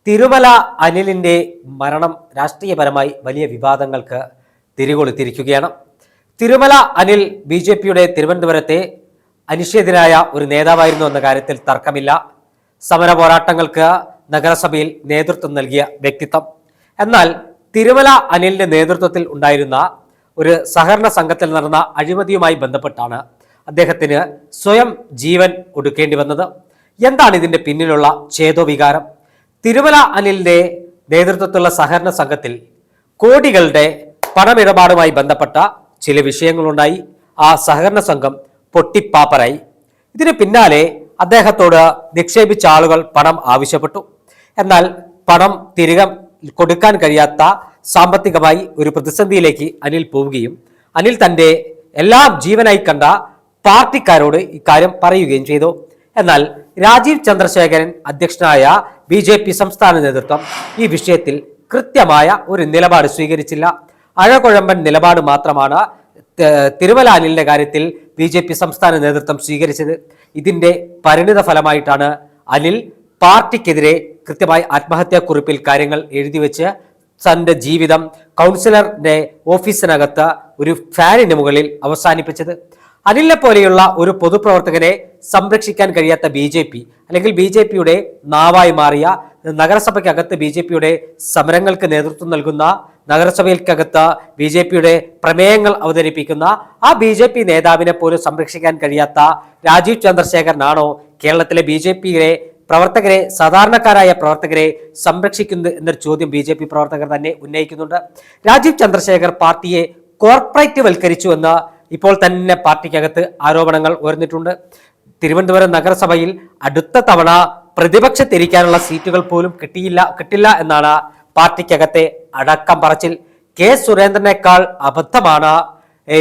തിരുമല അനിലിന്റെ മരണം രാഷ്ട്രീയപരമായി വലിയ വിവാദങ്ങൾക്ക് തിരികൊളുത്തിരിക്കുകയാണ്. തിരുമല അനിൽ ബി.ജെ.പിയുടെ തിരുവനന്തപുരത്തെ അനിഷേധ്യനായ ഒരു നേതാവായിരുന്നു എന്ന കാര്യത്തിൽ തർക്കമില്ല. സമര പോരാട്ടങ്ങൾക്ക് നഗരസഭയിൽ നേതൃത്വം നൽകിയ വ്യക്തിത്വം. എന്നാൽ തിരുമല അനിലിന്റെ നേതൃത്വത്തിൽ ഉണ്ടായിരുന്ന ഒരു സഹകരണ സംഘത്തിൽ നടന്ന അഴിമതിയുമായി ബന്ധപ്പെട്ടാണ് അദ്ദേഹത്തിന് സ്വയം ജീവൻ ഒടുക്കേണ്ടി വന്നത്. എന്താണ് ഇതിന്റെ പിന്നിലുള്ള ചേതോവികാരം? തിരുമല അനിലിന്റെ നേതൃത്വത്തിലുള്ള സഹകരണ സംഘത്തിൽ കോടികളുടെ പണമിടപാടുമായി ബന്ധപ്പെട്ട ചില വിഷയങ്ങളുണ്ടായി. ആ സഹകരണ സംഘം പൊട്ടിപ്പാപ്പരായി. ഇതിന് പിന്നാലെ അദ്ദേഹത്തോട് നിക്ഷേപിച്ച ആളുകൾ പണം ആവശ്യപ്പെട്ടു. എന്നാൽ പണം തിരികെ കൊടുക്കാൻ കഴിയാത്ത സാമ്പത്തികമായി ഒരു പ്രതിസന്ധിയിലേക്ക് അനിൽ പോവുകയും അനിൽ തന്റെ എല്ലാം ജീവനായി കണ്ട പാർട്ടിക്കാരോട് ഇക്കാര്യം പറയുകയും ചെയ്തു. എന്നാൽ രാജീവ് ചന്ദ്രശേഖരൻ അധ്യക്ഷനായ ബി.ജെ.പി സംസ്ഥാന നേതൃത്വം ഈ വിഷയത്തിൽ കൃത്യമായ ഒരു നിലപാട് സ്വീകരിച്ചില്ല. അഴകുഴമ്പൻ നിലപാട് മാത്രമാണ് തിരുമല അനിലിന്റെ കാര്യത്തിൽ ബി.ജെ.പി സംസ്ഥാന നേതൃത്വം സ്വീകരിച്ചത്. ഇതിന്റെ പരിണിത ഫലമായിട്ടാണ് അനിൽ പാർട്ടിക്കെതിരെ കൃത്യമായി ആത്മഹത്യാക്കുറിപ്പിൽ കാര്യങ്ങൾ എഴുതിവെച്ച് തന്റെ ജീവിതം കൗൺസിലറിന്റെ ഓഫീസിനകത്ത് ഒരു ഫാനിന് മുകളിൽ അവസാനിപ്പിച്ചത്. അനിലിനെ പോലെയുള്ള ഒരു പൊതുപ്രവർത്തകനെ സംരക്ഷിക്കാൻ കഴിയാത്ത ബി.ജെ.പി അല്ലെങ്കിൽ ബി.ജെ.പിയുടെ നാവായി മാറിയ നഗരസഭയ്ക്കകത്ത് ബി.ജെ.പിയുടെ സമരങ്ങൾക്ക് നേതൃത്വം നൽകുന്ന നഗരസഭയ്ക്കകത്ത് ബി.ജെ.പിയുടെ പ്രമേയങ്ങൾ അവതരിപ്പിക്കുന്ന ആ ബി.ജെ.പി നേതാവിനെ പോലും സംരക്ഷിക്കാൻ കഴിയാത്ത രാജീവ് ചന്ദ്രശേഖരനാണോ കേരളത്തിലെ ബി.ജെ.പിയിലെ പ്രവർത്തകരെ, സാധാരണക്കാരായ പ്രവർത്തകരെ സംരക്ഷിക്കുന്നത് എന്നൊരു ചോദ്യം ബി.ജെ.പി പ്രവർത്തകർ തന്നെ ഉന്നയിക്കുന്നുണ്ട്. രാജീവ് ചന്ദ്രശേഖർ പാർട്ടിയെ കോർപ്പറേറ്റ് വൽക്കരിച്ചു എന്ന് ഇപ്പോൾ തന്നെ പാർട്ടിക്കകത്ത് ആരോപണങ്ങൾ ഉയർന്നിട്ടുണ്ട്. തിരുവനന്തപുരം നഗരസഭയിൽ അടുത്ത തവണ പ്രതിപക്ഷത്തിരിക്കാനുള്ള സീറ്റുകൾ പോലും കിട്ടില്ല എന്നാണ് പാർട്ടിക്കകത്തെ അടക്കം പറച്ചിൽ. കെ സുരേന്ദ്രനേക്കാൾ അബദ്ധമാണ്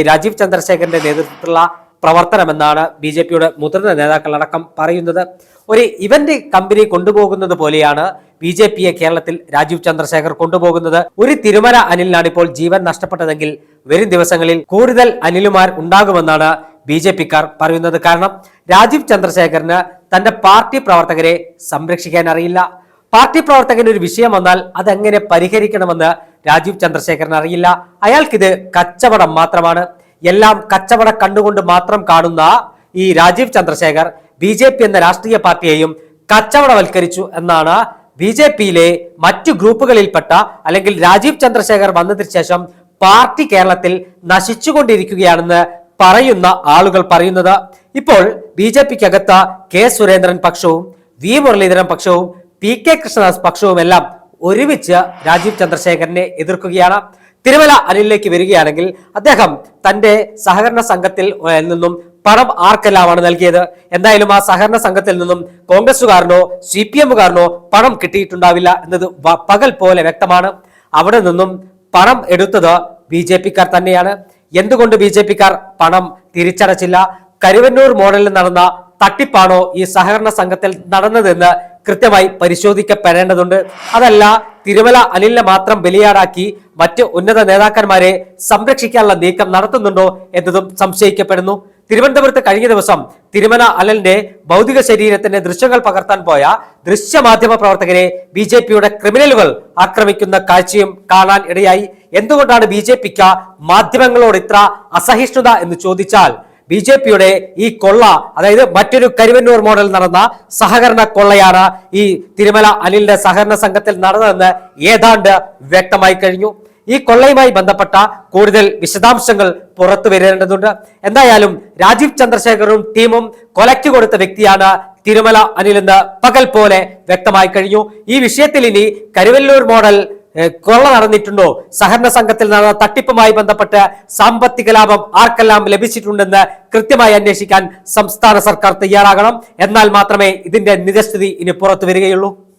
രാജീവ് ചന്ദ്രശേഖരന്റെ നേതൃത്വത്തിലുള്ള പ്രവർത്തനമെന്നാണ് ബി.ജെ.പിയുടെ മുതിർന്ന നേതാക്കൾ അടക്കം പറയുന്നത്. ഒരു ഇവന്റ് കമ്പനി കൊണ്ടുപോകുന്നത് പോലെയാണ് ബി.ജെ.പിയെ കേരളത്തിൽ രാജീവ് ചന്ദ്രശേഖർ കൊണ്ടുപോകുന്നത്. ഒരു തിരുമല അനിലിനാണ് ഇപ്പോൾ ജീവൻ നഷ്ടപ്പെട്ടതെങ്കിൽ വരും ദിവസങ്ങളിൽ കൂടുതൽ അനിലുമാർ ഉണ്ടാകുമെന്നാണ് ബി.ജെ.പിക്കാർ പറയുന്നത്. കാരണം രാജീവ് ചന്ദ്രശേഖരന് തന്റെ പാർട്ടി പ്രവർത്തകരെ സംരക്ഷിക്കാൻ അറിയില്ല. പാർട്ടി പ്രവർത്തകന് ഒരു വിഷയം വന്നാൽ അതെങ്ങനെ പരിഹരിക്കണമെന്ന് രാജീവ് ചന്ദ്രശേഖരന് അറിയില്ല. അയാൾക്കിത് കച്ചവടം മാത്രമാണ്. എല്ലാം കച്ചവട കണ്ടുകൊണ്ട് മാത്രം കാണുന്ന ഈ രാജീവ് ചന്ദ്രശേഖർ ബി.ജെ.പി എന്ന രാഷ്ട്രീയ പാർട്ടിയെയും കച്ചവടവൽക്കരിച്ചു എന്നാണ് ബി.ജെ.പിയിലെ മറ്റു ഗ്രൂപ്പുകളിൽപ്പെട്ട അല്ലെങ്കിൽ രാജീവ് ചന്ദ്രശേഖർ വന്നതിന് ശേഷം പാർട്ടി കേരളത്തിൽ നശിച്ചുകൊണ്ടിരിക്കുകയാണെന്ന് പറയുന്ന ആളുകൾ പറയുന്നത്. ഇപ്പോൾ ബി.ജെ.പിക്കകത്ത് കെ സുരേന്ദ്രൻ പക്ഷവും വി മുരളീധരൻ പക്ഷവും പി കെ കൃഷ്ണദാസ് പക്ഷവും എല്ലാം ഒരുമിച്ച് രാജീവ് ചന്ദ്രശേഖരനെ എതിർക്കുകയാണ്. തിരുമല അനിലിലേക്ക് വരികയാണെങ്കിൽ അദ്ദേഹം തന്റെ സഹകരണ സംഘത്തിൽ നിന്നും പണം ആർക്കെല്ലാമാണ് നൽകിയത്? എന്തായാലും ആ സഹകരണ സംഘത്തിൽ നിന്നും കോൺഗ്രസുകാരനോ CPM-കാരനോ പണം കിട്ടിയിട്ടുണ്ടാവില്ല എന്നത് പകൽ പോലെ വ്യക്തമാണ്. അവിടെ നിന്നും പണം എടുത്തത് ബി.ജെ.പിക്കാർ തന്നെയാണ്. എന്തുകൊണ്ട് ബി.ജെ.പിക്കാർ പണം തിരിച്ചടച്ചില്ല? കരുവന്നൂർ മോഡലിൽ നടന്ന തട്ടിപ്പാണോ ഈ സഹകരണ സംഘത്തിൽ നടന്നതെന്ന് കൃത്യമായി പരിശോധിക്കപ്പെടേണ്ടതുണ്ട്. അതല്ല തിരുമല അനിലിനെ മാത്രം ബലിയാടാക്കി മറ്റ് ഉന്നത നേതാക്കന്മാരെ സംരക്ഷിക്കാനുള്ള നീക്കം നടത്തുന്നുണ്ടോ എന്നതും സംശയിക്കപ്പെടുന്നു. തിരുവനന്തപുരത്ത് കഴിഞ്ഞ ദിവസം തിരുമല അനിലിന്റെ ഭൗതിക ശരീരത്തിന്റെ ദൃശ്യങ്ങൾ പകർത്താൻ പോയ ദൃശ്യമാധ്യമ പ്രവർത്തകരെ ബി.ജെ.പിയുടെ ക്രിമിനലുകൾ ആക്രമിക്കുന്ന കാഴ്ചയും കാണാൻ ഇടയായി. എന്തുകൊണ്ടാണ് ബി.ജെ.പിക്ക് മാധ്യമങ്ങളോട് ഇത്ര അസഹിഷ്ണുത എന്ന് ചോദിച്ചാൽ ബി.ജെ.പിയുടെ ഈ കൊള്ള, അതായത് മറ്റൊരു കരുവന്നൂർ മോഡൽ നടന്ന സഹകരണ കൊള്ളയാണ് ഈ തിരുമല അനിലിന്റെ സഹകരണ സംഘത്തിൽ നടന്നതെന്ന് ഏതാണ്ട് വ്യക്തമായി കഴിഞ്ഞു. ഈ കൊള്ളയുമായി ബന്ധപ്പെട്ട കൂടുതൽ വിശദാംശങ്ങൾ പുറത്തു വരേണ്ടതുണ്ട്. എന്തായാലും രാജീവ് ചന്ദ്രശേഖറും ടീമും കൊലയ്ക്ക് കൊടുത്ത വ്യക്തിയാണ് തിരുമല അനിലെന്ന് പകൽ പോലെ വ്യക്തമായി കഴിഞ്ഞു. ഈ വിഷയത്തിൽ ഇനി കരുവന്നൂർ മോഡൽ കൊള്ള നടന്നിട്ടുണ്ടോ, സഹകരണ സംഘത്തിൽ നടന്ന തട്ടിപ്പുമായി ബന്ധപ്പെട്ട് സാമ്പത്തിക ലാഭം ആർക്കെല്ലാം ലഭിച്ചിട്ടുണ്ടെന്ന് കൃത്യമായി അന്വേഷിക്കാൻ സംസ്ഥാന സർക്കാർ തയ്യാറാകണം. എന്നാൽ മാത്രമേ ഇതിന്റെ നിജസ്ഥിതി ഇനി പുറത്തു വരികയുള്ളൂ.